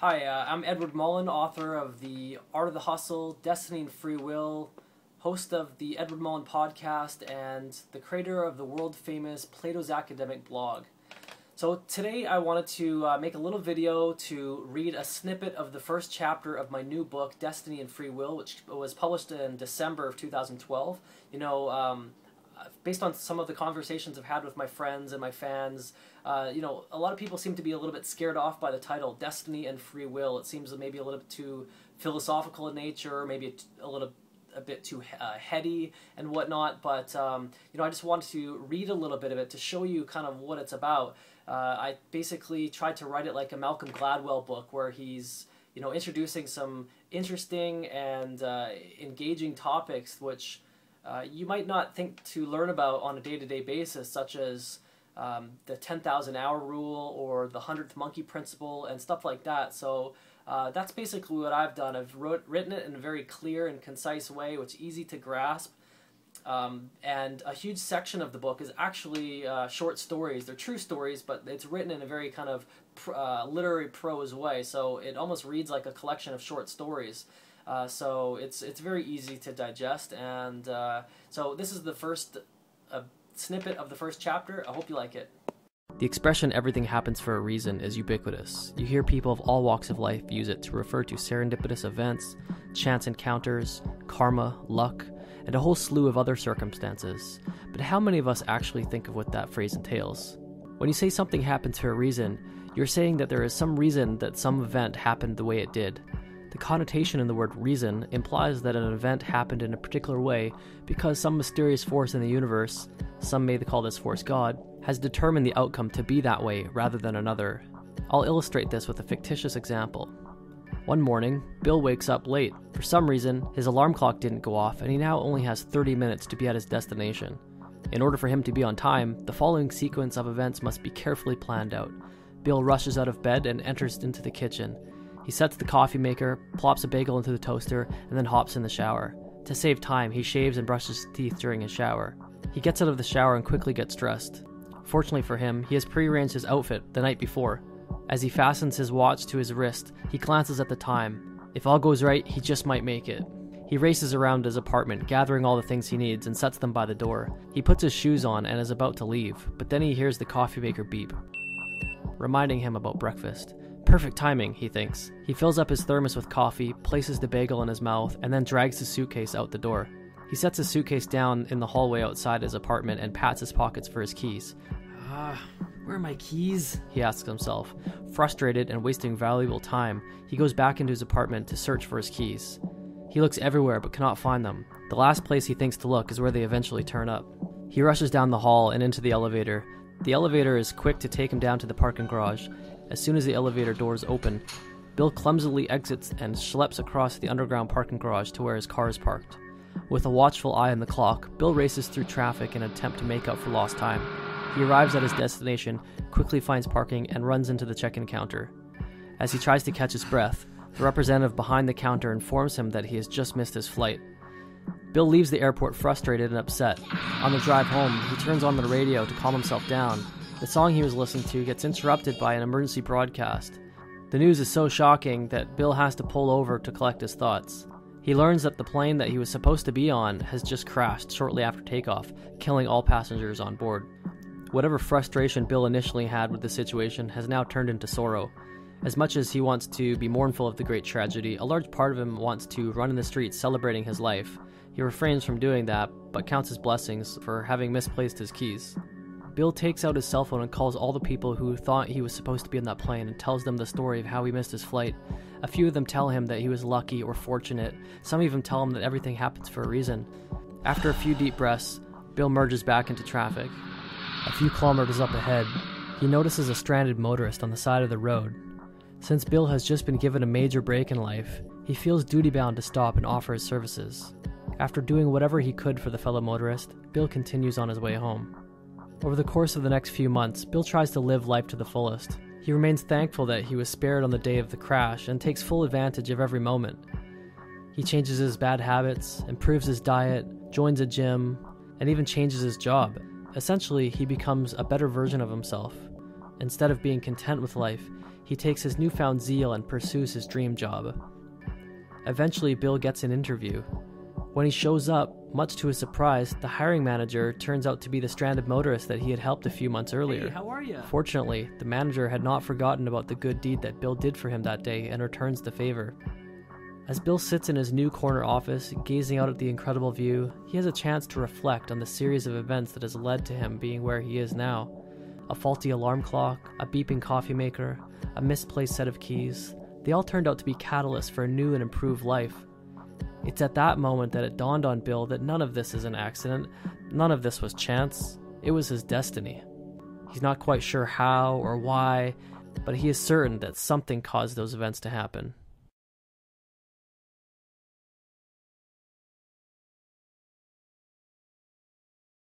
Hi, I'm Edward Mullen, author of The Art of the Hustle, Destiny and Free Will, host of the Edward Mullen podcast, and the creator of the world-famous Plato's Academic blog. So today I wanted to make a little video to read a snippet of the first chapter of my new book, Destiny and Free Will, which was published in December of 2012. Based on some of the conversations I've had with my friends and my fans, a lot of people seem to be a little bit scared off by the title, Destiny and Free Will. It seems maybe a little bit too philosophical in nature, maybe a bit too heady and whatnot, but I just wanted to read a little bit of it to show you kind of what it's about. I basically tried to write it like a Malcolm Gladwell book where he's introducing some interesting and engaging topics which you might not think to learn about on a day-to-day basis, such as the 10,000 hour rule or the 100th monkey principle and stuff like that. So that's basically what I've done. I've written it in a very clear and concise way, which is easy to grasp. And a huge section of the book is actually short stories. They're true stories, but it's written in a very kind of literary prose way. So it almost reads like a collection of short stories. So it's very easy to digest, and so this is the first snippet of the first chapter. I hope you like it. The expression "everything happens for a reason" is ubiquitous. You hear people of all walks of life use it to refer to serendipitous events, chance encounters, karma, luck, and a whole slew of other circumstances. But how many of us actually think of what that phrase entails? When you say something happens for a reason, you're saying that there is some reason that some event happened the way it did. The connotation in the word reason implies that an event happened in a particular way because some mysterious force in the universe, some may call this force God, has determined the outcome to be that way rather than another. I'll illustrate this with a fictitious example. One morning, Bill wakes up late. For some reason, his alarm clock didn't go off and he now only has 30 minutes to be at his destination. In order for him to be on time, the following sequence of events must be carefully planned out. Bill rushes out of bed and enters into the kitchen. He sets the coffee maker, plops a bagel into the toaster, and then hops in the shower. To save time, he shaves and brushes his teeth during his shower. He gets out of the shower and quickly gets dressed. Fortunately for him, he has prearranged his outfit the night before. As he fastens his watch to his wrist, he glances at the time. If all goes right, he just might make it. He races around his apartment, gathering all the things he needs, and sets them by the door. He puts his shoes on and is about to leave, but then he hears the coffee maker beep, reminding him about breakfast. Perfect timing, he thinks. He fills up his thermos with coffee, places the bagel in his mouth, and then drags his suitcase out the door. He sets his suitcase down in the hallway outside his apartment and pats his pockets for his keys. Where are my keys? He asks himself. Frustrated and wasting valuable time, he goes back into his apartment to search for his keys. He looks everywhere but cannot find them. The last place he thinks to look is where they eventually turn up. He rushes down the hall and into the elevator. The elevator is quick to take him down to the parking garage. As soon as the elevator doors open, Bill clumsily exits and schleps across the underground parking garage to where his car is parked. With a watchful eye on the clock, Bill races through traffic in an attempt to make up for lost time. He arrives at his destination, quickly finds parking, and runs into the check-in counter. As he tries to catch his breath, the representative behind the counter informs him that he has just missed his flight. Bill leaves the airport frustrated and upset. On the drive home, he turns on the radio to calm himself down. The song he was listening to gets interrupted by an emergency broadcast. The news is so shocking that Bill has to pull over to collect his thoughts. He learns that the plane that he was supposed to be on has just crashed shortly after takeoff, killing all passengers on board. Whatever frustration Bill initially had with the situation has now turned into sorrow. As much as he wants to be mournful of the great tragedy, a large part of him wants to run in the streets celebrating his life. He refrains from doing that, but counts his blessings for having misplaced his keys. Bill takes out his cell phone and calls all the people who thought he was supposed to be on that plane and tells them the story of how he missed his flight. A few of them tell him that he was lucky or fortunate. Some even tell him that everything happens for a reason. After a few deep breaths, Bill merges back into traffic. A few kilometers up ahead, he notices a stranded motorist on the side of the road. Since Bill has just been given a major break in life, he feels duty-bound to stop and offer his services. After doing whatever he could for the fellow motorist, Bill continues on his way home. Over the course of the next few months, Bill tries to live life to the fullest. He remains thankful that he was spared on the day of the crash and takes full advantage of every moment. He changes his bad habits, improves his diet, joins a gym, and even changes his job. Essentially, he becomes a better version of himself. Instead of being content with life, he takes his newfound zeal and pursues his dream job. Eventually, Bill gets an interview. When he shows up, much to his surprise, the hiring manager turns out to be the stranded motorist that he had helped a few months earlier. Hey, how are you? Fortunately, the manager had not forgotten about the good deed that Bill did for him that day and returns the favor. As Bill sits in his new corner office, gazing out at the incredible view, he has a chance to reflect on the series of events that has led to him being where he is now. A faulty alarm clock, a beeping coffee maker, a misplaced set of keys. They all turned out to be catalysts for a new and improved life. It's at that moment that it dawned on Bill that none of this is an accident, none of this was chance, it was his destiny. He's not quite sure how or why, but he is certain that something caused those events to happen.